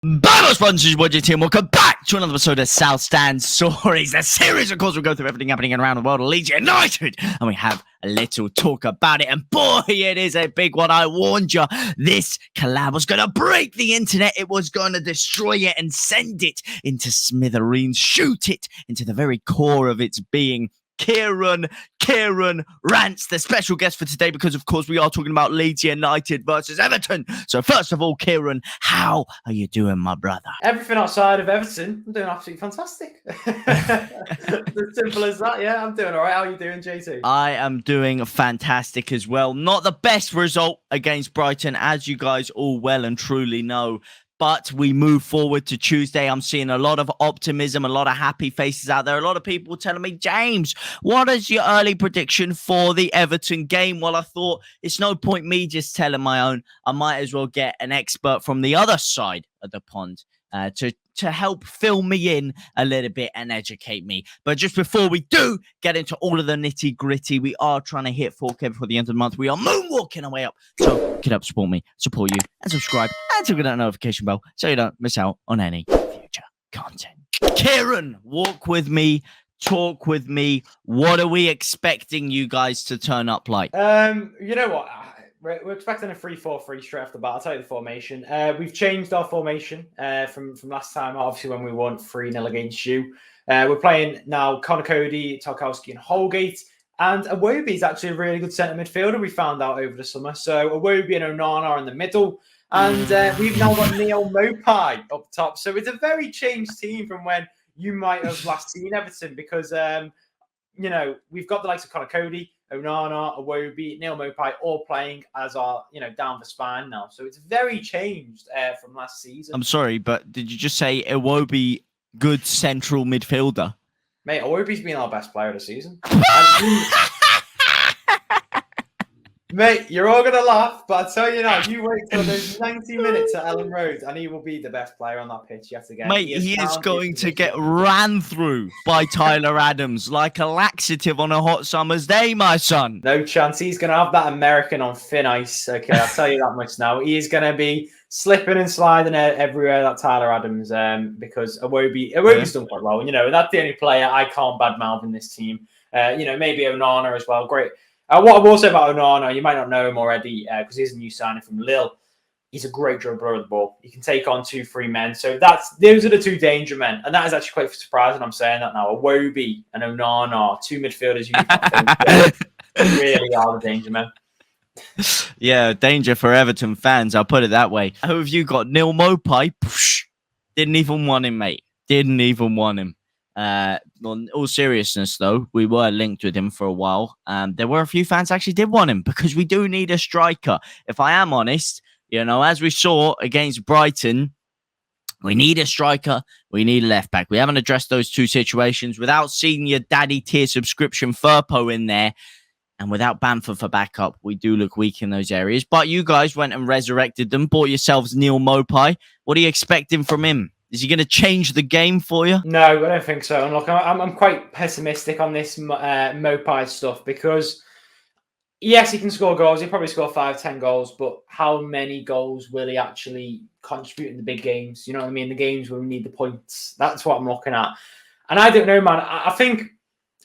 Bible sponsors, what you team? Welcome back to another episode of South Stand Stories. The series, of course, will go through everything happening around the world of Leeds United, and we have a little talk about it. And boy, it is a big one. I warned you, this collab was going to break the internet. It was going to destroy it and send it into smithereens, shoot it into the very core of its being. Kieran Rants, the special guest for today, because of course we are talking about Leeds United versus Everton. So first of all, Kieran, how are you doing, my brother? Everything outside of Everton, I'm doing absolutely fantastic. As simple as that, yeah, I'm doing all right. How are you doing, JT? I am doing fantastic as well. Not the best result against Brighton, as you guys all well and truly know. But we move forward to Tuesday. I'm seeing a lot of optimism, a lot of happy faces out there. A lot of people telling me, James, what is your early prediction for the Everton game? Well, I thought it's no point me just telling my own. I might as well get an expert from the other side of the pond to help fill me in a little bit and educate me. But just before we do get into all of the nitty gritty, we are trying to hit 4K before the end of the month. We are moonwalking our way up. So get up, support me, support you, and subscribe, and click that notification bell so you don't miss out on any future content. Kieran, walk with me, talk with me. What are we expecting you guys to turn up like? You know what? We're expecting a 3-4-3 straight off the bat. I'll tell you the formation. We've changed our formation from last time, obviously, when we won 3-0 against you. We're playing now Connor Cody, Tarkowski, and Holgate. And Iwobi is actually a really good centre midfielder, we found out over the summer. So Iwobi and Onana are in the middle. And we've now got Maupay up top. So it's a very changed team from when you might have last seen Everton because, you know, we've got the likes of Connor Cody, Onana, Iwobi, Maupay all playing as our, down the spine now. So it's very changed from last season. I'm sorry, but did you just say Iwobi, good central midfielder? Mate, Iwobi's been our best player of the season. Mate, you're all going to laugh, but I tell you now, you wait till those 90 minutes at Ellen Road and he will be the best player on that pitch yet again. Mate, he is going to get ran through by Tyler Adams like a laxative on a hot summer's day, my son. No chance. He's going to have that American on thin ice. Okay, I'll tell you that much now. He is going to be slipping and sliding everywhere, that Tyler Adams, because Iwobi's done quite well. And that's the only player I can't badmouth in this team. Maybe Onana as well. Great. What I will say about Onana, you might not know him already because he's a new signing from Lille. He's a great dribbler of the ball. He can take on 2-3 men. So those are the two danger men. And that is actually quite surprising. I'm saying that now. Iwobi and Onana, two midfielders you really are the danger men. Yeah, danger for Everton fans. I'll put it that way. Who have you got? Neil Maupay? Didn't even want him, mate. Didn't even want him. On all seriousness, though, we were linked with him for a while. There were a few fans actually did want him because we do need a striker. If I am honest, as we saw against Brighton, we need a striker. We need a left back. We haven't addressed those two situations without seeing your daddy tier subscription Firpo in there. And without Bamford for backup, we do look weak in those areas. But you guys went and resurrected them, bought yourselves Neil Maupay. What are you expecting from him? Is he going to change the game for you? No, I don't think so. And look, I'm quite pessimistic on this Maupay stuff because, yes, he can score goals. He'll probably score 5-10 goals. But how many goals will he actually contribute in the big games? You know what I mean? The games where we need the points. That's what I'm looking at. And I don't know, man. I think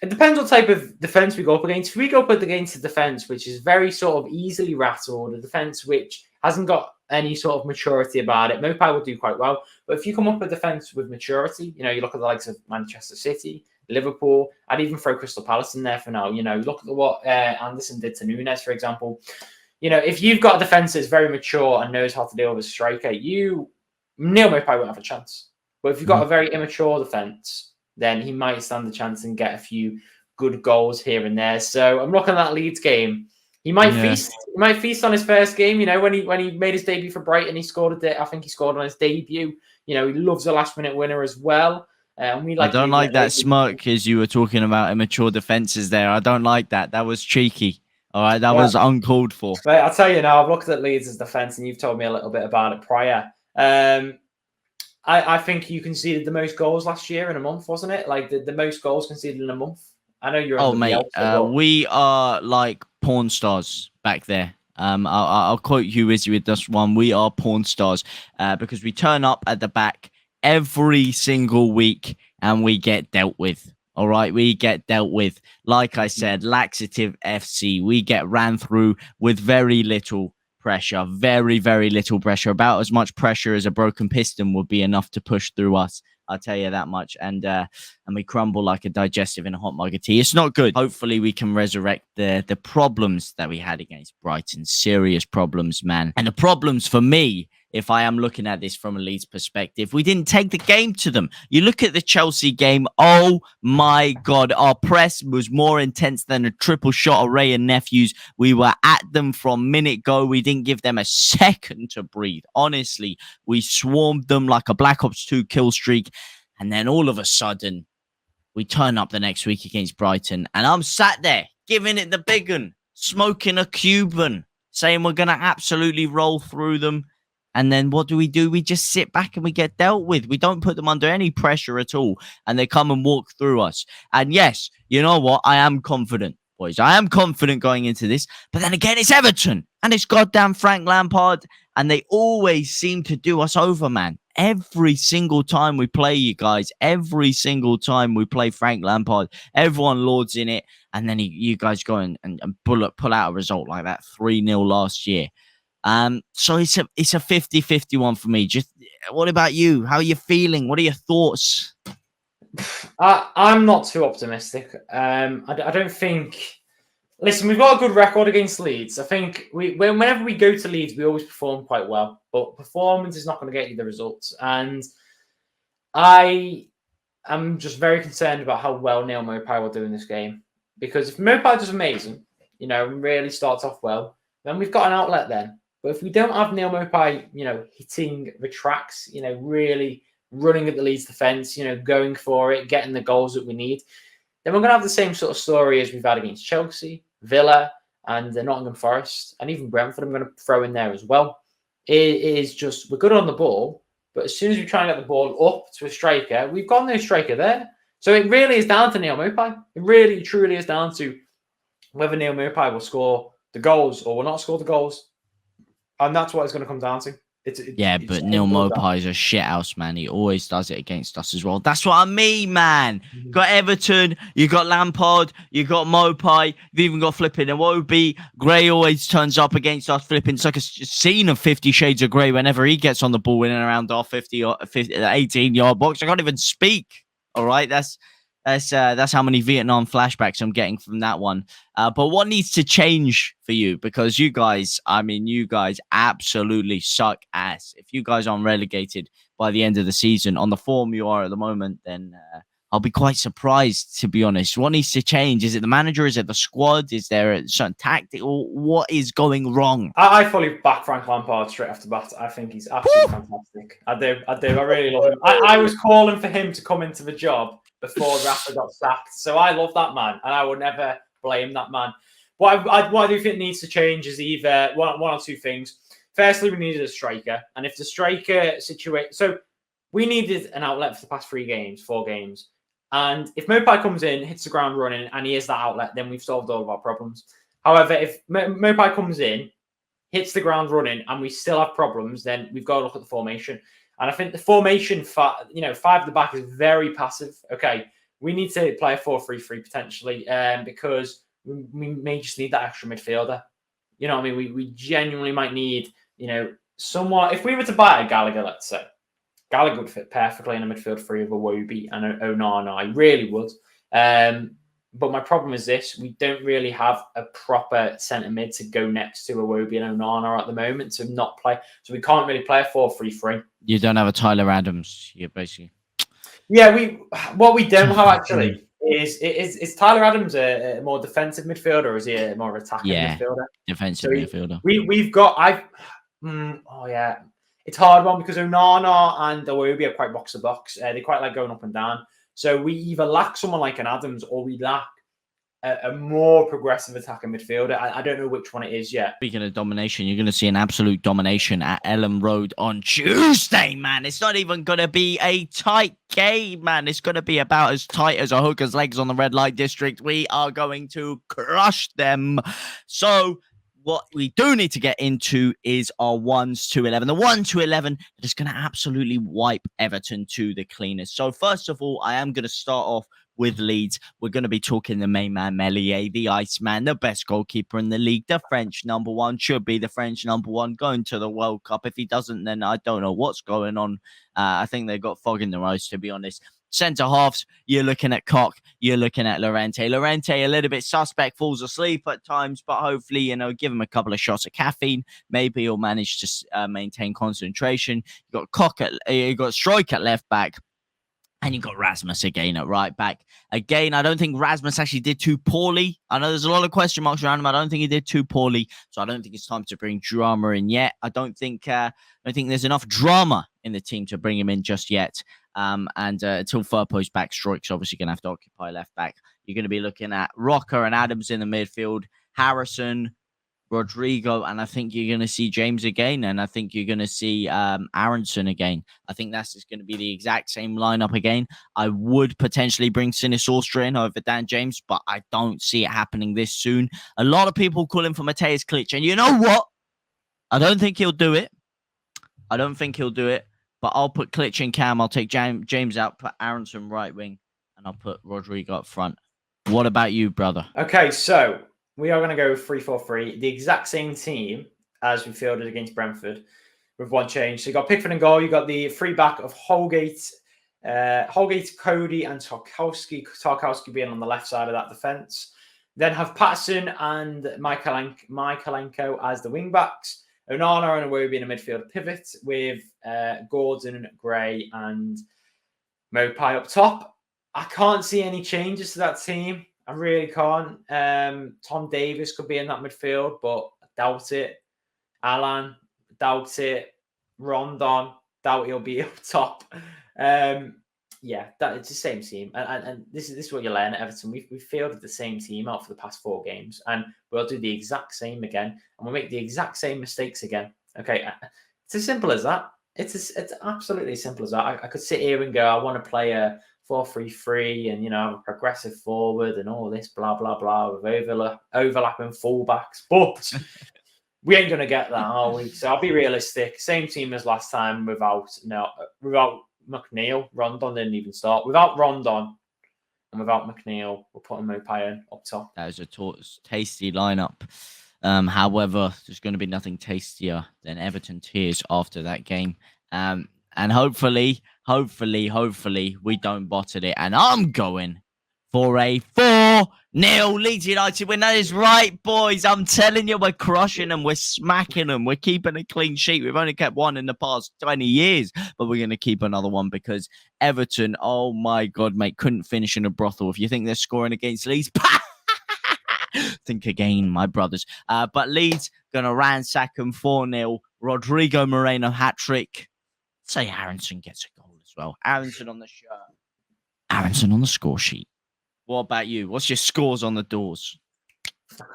it depends what type of defence we go up against. If we go up against a defence which is very sort of easily rattled, a defence which hasn't got any sort of maturity about it, Maupay will do quite well. But if you come up with defence with maturity, you look at the likes of Manchester City, Liverpool, I'd even throw Crystal Palace in there for now. Look at what Anderson did to Nunes, for example. If you've got a defence that's very mature and knows how to deal with a striker, Neil Maupay won't have a chance. But if you've got a very immature defence, then he might stand a chance and get a few good goals here and there. So I'm looking at that Leeds game. He might feast. He might feast on his first game. When he made his debut for Brighton, he scored I think he scored on his debut. He loves a last-minute winner as well. I don't like that smirk as you were talking about immature defenses there. I don't like that. That was cheeky. All right, that was uncalled for. But I'll tell you now, I've looked at Leeds' defence, and you've told me a little bit about it prior. I think you conceded the most goals last year in a month, wasn't it? Like the most goals conceded in a month. I know you're. Oh, mate, we are like porn stars back there. I'll quote you, Izzy, with this one. We are porn stars because we turn up at the back every single week and we get dealt with. All right, we get dealt with. Like I said, laxative FC. We get ran through with very little pressure, very, very little pressure. About as much pressure as a broken piston would be enough to push through us. I'll tell you that much. And we crumble like a digestive in a hot mug of tea. It's not good. Hopefully we can resurrect the problems that we had against Brighton. Serious problems, man. And the problems for me, if I am looking at this from a Leeds perspective, we didn't take the game to them. You look at the Chelsea game, oh my God, our press was more intense than a triple shot array and nephews. We were at them from minute go. We didn't give them a second to breathe. Honestly, we swarmed them like a Black Ops 2 kill streak. And then all of a sudden, we turn up the next week against Brighton. And I'm sat there giving it the big one, smoking a Cuban, saying we're going to absolutely roll through them. And then what do? We just sit back and we get dealt with. We don't put them under any pressure at all. And they come and walk through us. And yes, you know what? I am confident, boys. I am confident going into this. But then again, it's Everton. And it's goddamn Frank Lampard. And they always seem to do us over, man. Every single time we play you guys, every single time we play Frank Lampard, everyone lords in it. And then you guys go and pull out a result like that 3-0 last year. So it's a 50-50 one for me. Just what about you? How are you feeling? What are your thoughts? I'm not too optimistic. I don't think. Listen, we've got a good record against Leeds. I think whenever we go to Leeds, we always perform quite well. But performance is not going to get you the results. And I am just very concerned about how well Neil Maupay will do in this game. Because if Maupay does amazing, really starts off well, then we've got an outlet then. But if we don't have Neil Maupay, hitting the tracks, really running at the Leeds defence, going for it, getting the goals that we need, then we're going to have the same sort of story as we've had against Chelsea, Villa, and Nottingham Forest, and even Brentford I'm going to throw in there as well. It is just, we're good on the ball, but as soon as we try and get the ball up to a striker, we've got no striker there. So it really is down to Neil Maupay. It really, truly is down to whether Neil Maupay will score the goals or will not score the goals. And that's what it's going to come down to. But Neil Maupay is a shithouse, man. He always does it against us as well. That's what I mean, man. You got Everton, you got Lampard, you got Maupay, you've even got flipping Iwobi. Gray always turns up against us flipping. It's like a scene of 50 Shades of Grey whenever he gets on the ball in and around our 18-yard box. I can't even speak. All right, that's how many Vietnam flashbacks I'm getting from that one. But what needs to change for you? Because you guys absolutely suck ass. If you guys aren't relegated by the end of the season on the form you are at the moment, then I'll be quite surprised, to be honest. What needs to change? Is it the manager? Is it the squad? Is there a certain tactic? Or what is going wrong? I fully back Frank Lampard straight off the bat. I think he's absolutely fantastic. I do. I really love him. I was calling for him to come into the job before Rafa got sacked. So I love that man, and I would never blame that man. What I do think needs to change is either one or two things. Firstly, we needed a striker, and if the striker situation, so we needed an outlet for the past 4 games, and if Maupay comes in, hits the ground running, and he is that outlet, then we've solved all of our problems. However, if Maupay comes in, hits the ground running, and we still have problems, then we've got to look at the formation. And I think the formation, 5 at the back is very passive. Okay, we need to play a 4-3-3 potentially because we may just need that extra midfielder. You know what I mean? We genuinely might need, someone. If we were to buy a Gallagher, let's say, Gallagher would fit perfectly in a midfield three of Iwobi and Onana. I really would. But my problem is this: we don't really have a proper centre mid to go next to Iwobi and Onana at the moment to not play. So we can't really play a 4-3-3. You don't have a Tyler Adams. You're basically. Yeah, what we don't have actually is Tyler Adams a more defensive midfielder, or is he a more attacking midfielder? Defensive midfielder. We've got it's a hard one because Onana and Iwobi are quite box to box. They quite like going up and down. So we either lack someone like an Adams or we lack a more progressive attacking midfielder. I don't know which one it is yet. Speaking of domination, you're going to see an absolute domination at Ellen Road on Tuesday, man. It's not even going to be a tight game, man. It's going to be about as tight as a hooker's legs on the red light district. We are going to crush them. So what we do need to get into is our 1s to 11. The 1 to 11 that is going to absolutely wipe Everton to the cleaners. So first of all, I am going to start off with Leeds. We're going to be talking the main man, Meslier, the Iceman, the best goalkeeper in the league, the French number one, should be the French number one, going to the World Cup. If he doesn't, then I don't know what's going on. I think they've got fog in their eyes, to be honest. Centre halves, you're looking at Koch, you're looking at Llorente. Llorente, a little bit suspect, falls asleep at times, but hopefully, give him a couple of shots of caffeine. Maybe he'll manage to maintain concentration. You've got you got Strike at left back. And you've got Rasmus again at right back. Again, I don't think Rasmus actually did too poorly. I know there's a lot of question marks around him. I don't think he did too poorly. So I don't think it's time to bring drama in yet. I don't think there's enough drama in the team to bring him in just yet. Until Firpo's back, Stroik's obviously going to have to occupy left back. You're going to be looking at Rocker and Adams in the midfield, Harrison, Rodrigo, and I think you're going to see James again, and I think you're going to see Aronson again. I think that's just going to be the exact same lineup again. I would potentially bring Sinister in over Dan James, but I don't see it happening this soon. A lot of people calling for Mateusz Klich, and you know what? I don't think he'll do it. But I'll put Klich in cam. I'll take James out, put Aronson right wing, and I'll put Rodrigo up front. What about you, brother? Okay, so we are going to go 3-4-3, the exact same team as we fielded against Brentford, with one change. So you got Pickford in goal. You got the free back of Holgate, Cody, and Tarkowski. Tarkowski being on the left side of that defence. Then have Patterson and Michaelenko as the wing backs. Onana and Iwobi in a midfield pivot with Gordon, Gray, and Maupay up top. I can't see any changes to that team. I really can't. Tom Davis could be in that midfield, but I doubt it. Alan, doubt it. Rondon, doubt he'll be up top. It's the same team. And this is what you learn at Everton. We've fielded the same team out for the past 4 games, and we'll do the exact same again, and we'll make the exact same mistakes again. Okay, it's as simple as that. It's absolutely as simple as that. I could sit here and go, I want to play a 4-3-3 and, progressive forward and all this blah, blah, blah with overlapping fullbacks. But we ain't going to get that, are we? So I'll be realistic. Same team as last time without McNeil. Rondon didn't even start. Without Rondon and without McNeil, we're putting Maupay in up top. That was a tasty lineup. However, there's going to be nothing tastier than Everton tears after that game. And hopefully, we don't bottle it. And I'm going for a 4-0 Leeds United win. That is right, boys. I'm telling you, we're crushing them. We're smacking them. We're keeping a clean sheet. We've only kept one in the past 20 years, but we're going to keep another one because Everton, oh my God, mate, couldn't finish in a brothel. If you think they're scoring against Leeds, think again, my brothers. But Leeds going to ransack them 4-0. Rodrigo Moreno hat-trick. Say Aronson gets a goal as well. Aronson on the shirt. Aronson on the score sheet. What about you? What's your scores on the doors?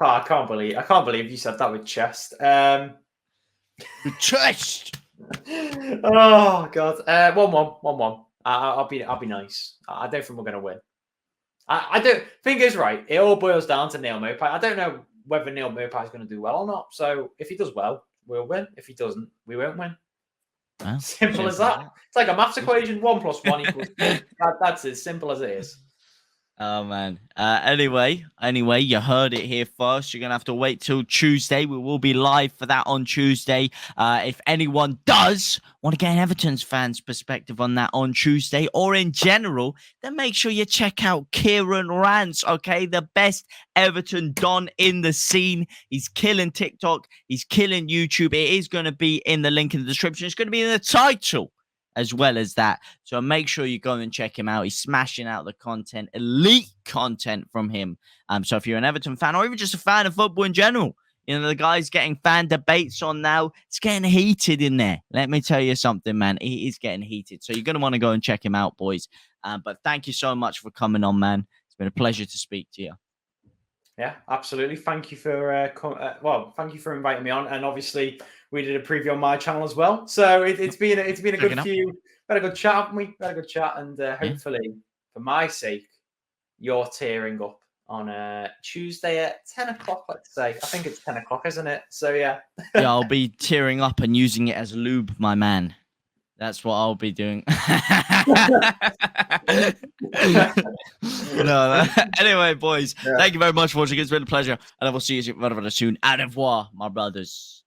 I can't believe you said that with chest. With chest. Oh God. 1-1. I'll be nice. I don't think we're gonna win. I don't think it's right. It all boils down to Neil Maupay. I don't know whether Neil Maupay is going to do well or not. So if he does well, we'll win. If he doesn't, we won't win. Well, simple as that. It's like a maths equation. 1 + 1 = that's as simple as it is. Oh, man. Anyway, you heard it here first. You're going to have to wait till Tuesday. We will be live for that on Tuesday. If anyone does want to get Everton's fans' perspective on that on Tuesday or in general, then make sure you check out Kieran Rants, okay? The best Everton Don in the scene. He's killing TikTok. He's killing YouTube. It is going to be in the link in the description. It's going to be in the title as well as that. So make sure you go and check him out. He's smashing out the content, elite content from him. So if you're an Everton fan or even just a fan of football in general, the guy's getting fan debates on now. It's getting heated in there. Let me tell you something, man. It is getting heated. So you're going to want to go and check him out, boys. But thank you so much for coming on, man. It's been a pleasure to speak to you. Yeah, absolutely. Thank you for thank you for inviting me on. And obviously, we did a preview on my channel as well. So it's been a good few. We had a good chat, haven't we? We had a good chat, and hopefully, for my sake, you're tearing up on Tuesday at 10 o'clock, let's say. I think it's 10 o'clock, isn't it? So, yeah. Yeah, I'll be tearing up and using it as lube, my man. That's what I'll be doing. No. Anyway, boys, thank you very much for watching. It's been a pleasure. And I will see you very, very soon. Au revoir, my brothers.